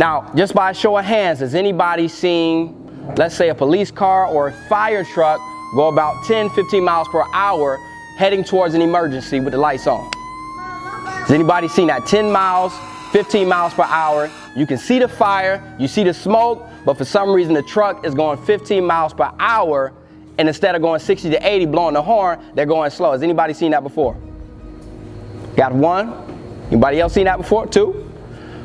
Now, just by a show of hands, has anybody seen, let's say, a police car or a fire truck go about 10, 15 miles per hour heading towards an emergency with the lights on? Has anybody seen that? 10 miles, 15 miles per hour. You can see the fire, you see the smoke, but for some reason the truck is going 15 miles per hour, and instead of going 60 to 80 blowing the horn, they're going slow. Has anybody seen that before? Got one? Anybody else seen that before? Two?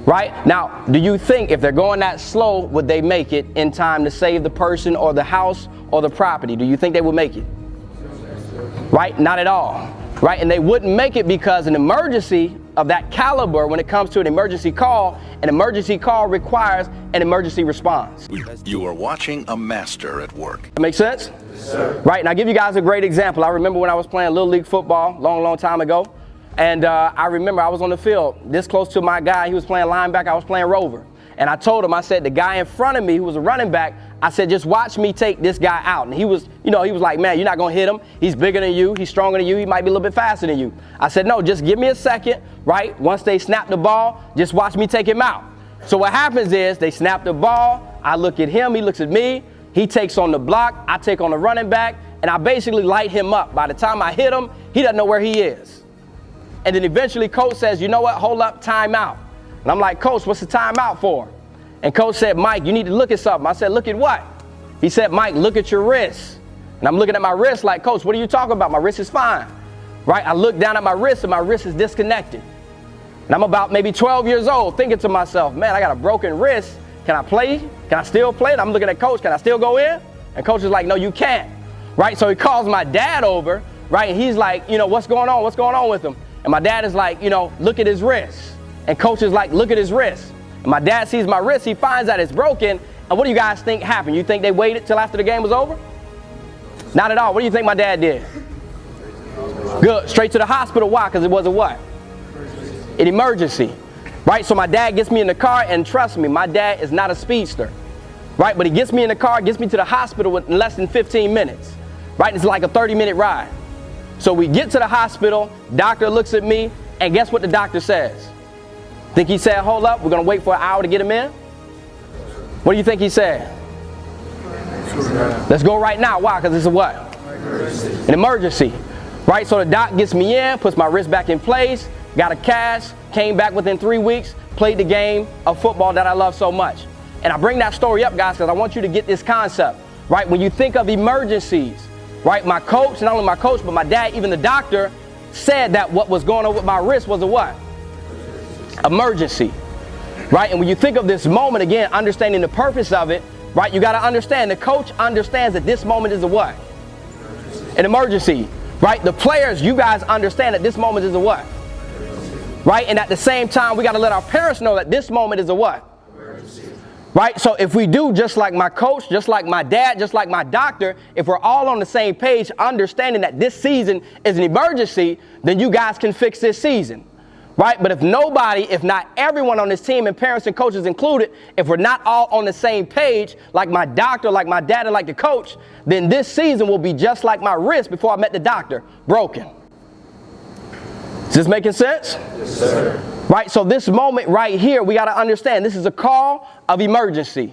Right? Now, do you think if they're going that slow, would they make it in time to save the person or the house or the property? Do you think they would make it? Right? Not at all. Right? And they wouldn't make it because an emergency of that caliber, when it comes to an emergency call requires an emergency response. You are watching a master at work. That makes sense? Yes, sir. Right? And I'll give you guys a great example. I remember when I was playing Little League football long time ago. And I remember I was on the field this close to my guy. He was playing linebacker. I was playing rover. And I told him, I said, the guy in front of me who was a running back, I said, just watch me take this guy out. And he was like, man, you're not going to hit him. He's bigger than you. He's stronger than you. He might be a little bit faster than you. I said, no, just give me a second, right? Once they snap the ball, just watch me take him out. So what happens is they snap the ball. I look at him. He looks at me. He takes on the block. I take on the running back. And I basically light him up. By the time I hit him, he doesn't know where he is. And then eventually coach says, you know what, hold up, timeout. And I'm like, coach, what's the timeout for? And coach said, Mike, you need to look at something. I said, look at what? He said, Mike, look at your wrist. And I'm looking at my wrist like, coach, what are you talking about? My wrist is fine. Right? I look down at my wrist and my wrist is disconnected. And I'm about maybe 12 years old thinking to myself, man, I got a broken wrist. Can I play? Can I still play? And I'm looking at coach, can I still go in? And coach is like, no, you can't. Right? So he calls my dad over, right? And he's like, what's going on? What's going on with him? And my dad is like, look at his wrist. And coach is like, look at his wrist. And my dad sees my wrist. He finds out it's broken. And what do you guys think happened? You think they waited till after the game was over? Not at all. What do you think my dad did? Good. Straight to the hospital. Why? Because it was a what? An emergency. Right? So my dad gets me in the car, and trust me, my dad is not a speedster. Right? But he gets me in the car, gets me to the hospital in less than 15 minutes. Right? It's like a 30-minute ride. So we get to the hospital, doctor looks at me, and guess what the doctor says? Think he said, hold up, we're going to wait for an hour to get him in? What do you think he said? Let's go right now. Why? Because it's a what? An emergency. Right? So the doc gets me in, puts my wrist back in place, got a cast, came back within 3 weeks, played the game of football that I love so much. And I bring that story up, guys, because I want you to get this concept. Right? When you think of emergencies, right, my coach, not only my coach, but my dad, even the doctor, said that what was going on with my wrist was a what? Emergency. Right? And when you think of this moment, again, understanding the purpose of it, right, you got to understand, the coach understands that this moment is a what? An emergency. Right? The players, you guys understand that this moment is a what? Right? And at the same time, we got to let our parents know that this moment is a what? Right? So if we do just like my coach, just like my dad, just like my doctor, if we're all on the same page, understanding that this season is an emergency, then you guys can fix this season. Right? But if nobody, if not everyone on this team, and parents and coaches included, if we're not all on the same page, like my doctor, like my dad, and like the coach, then this season will be just like my wrist before I met the doctor, broken. Is this making sense? Yes, sir. Right? So this moment right here, we got to understand this is a call of emergency.